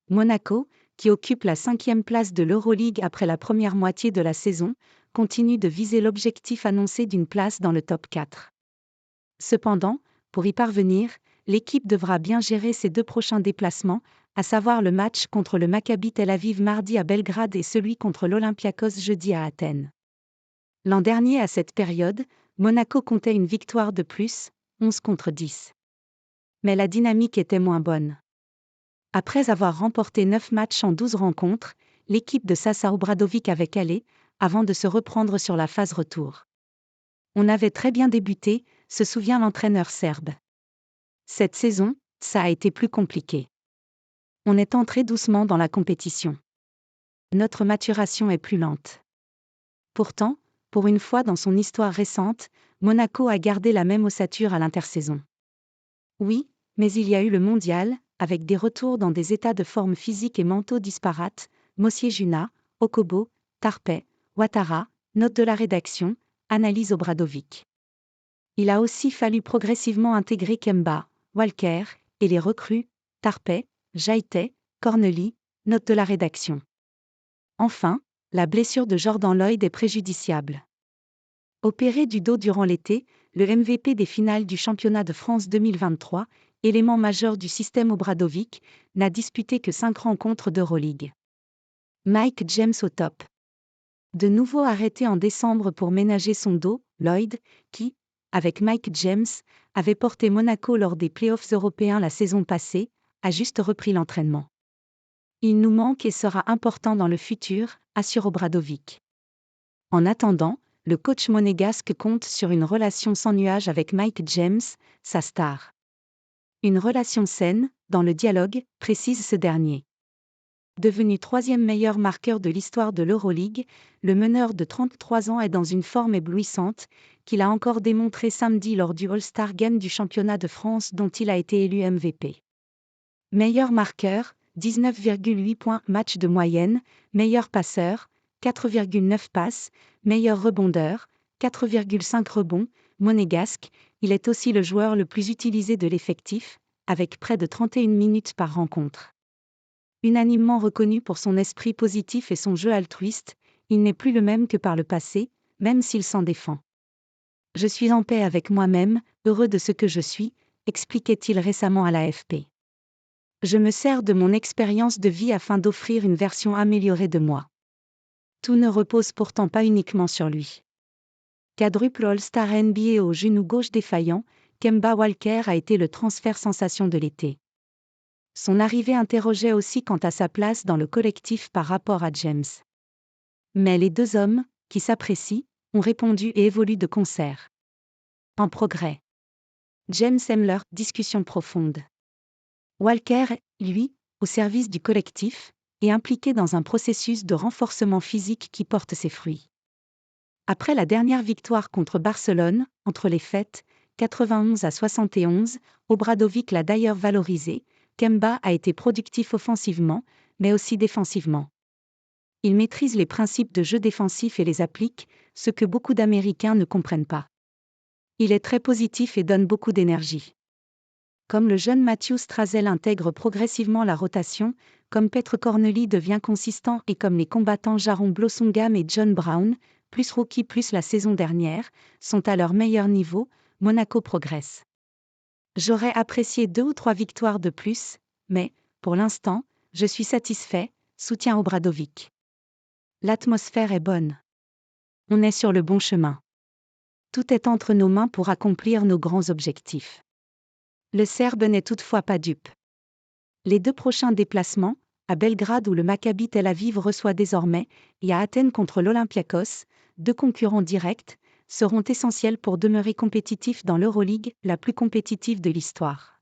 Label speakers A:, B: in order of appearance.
A: Monaco, qui occupe la 5e place de l'Euroligue après la première moitié de la saison, continue de viser l'objectif annoncé d'une place dans le top 4. Cependant, pour y parvenir, l'équipe devra bien gérer ses 2 prochains déplacements, à savoir le match contre le Maccabi Tel Aviv mardi à Belgrade et celui contre l'Olympiakos jeudi à Athènes. L'an dernier à cette période, Monaco comptait une victoire de plus, 11-10. Mais la dynamique était moins bonne. Après avoir remporté 9 matchs en 12 rencontres, l'équipe de Sasa Obradović avait calé, avant de se reprendre sur la phase retour. On avait très bien débuté, se souvient l'entraîneur serbe. Cette saison, ça a été plus compliqué. On est entré doucement dans la compétition. Notre maturation est plus lente. Pourtant, pour une fois dans son histoire récente, Monaco a gardé la même ossature à l'intersaison. Oui, mais il y a eu le mondial, avec des retours dans des états de forme physiques et mentaux disparates, Mosier-Juna, Okobo, Tarpey, Ouattara, note de la rédaction, analyse Obradović. Il a aussi fallu progressivement intégrer Kemba, Walker, et les recrues, Tarpey, Jaiteh, Corneli, note de la rédaction. Enfin, la blessure de Jordan Lloyd est préjudiciable. Opéré du dos durant l'été, le MVP des finales du championnat de France 2023, élément majeur du système Obradović, n'a disputé que 5 rencontres d'Euroligue. Mike James au top. De nouveau arrêté en décembre pour ménager son dos, Lloyd, qui, avec Mike James, avait porté Monaco lors des playoffs européens la saison passée, a juste repris l'entraînement. Il nous manque et sera important dans le futur, assure Obradović. En attendant, le coach monégasque compte sur une relation sans nuage avec Mike James, sa star. Une relation saine, dans le dialogue, précise ce dernier. Devenu 3e meilleur marqueur de l'histoire de l'Euroligue, le meneur de 33 ans est dans une forme éblouissante, qu'il a encore démontré samedi lors du All-Star Game du championnat de France dont il a été élu MVP. Meilleur marqueur, 19,8 points match de moyenne, meilleur passeur, 4,9 passes, meilleur rebondeur, 4,5 rebonds, monégasque, il est aussi le joueur le plus utilisé de l'effectif, avec près de 31 minutes par rencontre. Unanimement reconnu pour son esprit positif et son jeu altruiste, il n'est plus le même que par le passé, même s'il s'en défend. Je suis en paix avec moi-même, heureux de ce que je suis, expliquait-il récemment à l'AFP. Je me sers de mon expérience de vie afin d'offrir une version améliorée de moi. Tout ne repose pourtant pas uniquement sur lui. Quadruple All-Star NBA au genou gauche défaillant, Kemba Walker a été le transfert sensation de l'été. Son arrivée interrogeait aussi quant à sa place dans le collectif par rapport à James. Mais les deux hommes, qui s'apprécient, ont répondu et évoluent de concert. En progrès. James aime leur discussion profonde. Walker, lui, au service du collectif, est impliqué dans un processus de renforcement physique qui porte ses fruits. Après la dernière victoire contre Barcelone, entre les fêtes, 91-71, Obradović l'a d'ailleurs valorisé, Kemba a été productif offensivement, mais aussi défensivement. Il maîtrise les principes de jeu défensif et les applique, ce que beaucoup d'Américains ne comprennent pas. Il est très positif et donne beaucoup d'énergie. Comme le jeune Matthew Strazel intègre progressivement la rotation, comme Petr Corneli devient consistant et comme les combattants Jaron Blossongam et John Brown, plus rookie plus la saison dernière, sont à leur meilleur niveau, Monaco progresse. J'aurais apprécié 2 ou 3 victoires de plus, mais, pour l'instant, je suis satisfait, soutient Obradović. L'atmosphère est bonne. On est sur le bon chemin. Tout est entre nos mains pour accomplir nos grands objectifs. Le Serbe n'est toutefois pas dupe. Les 2 prochains déplacements, à Belgrade où le Maccabi Tel Aviv reçoit désormais, et à Athènes contre l'Olympiakos, 2 concurrents directs, seront essentiels pour demeurer compétitifs dans l'Euroligue, la plus compétitive de l'histoire.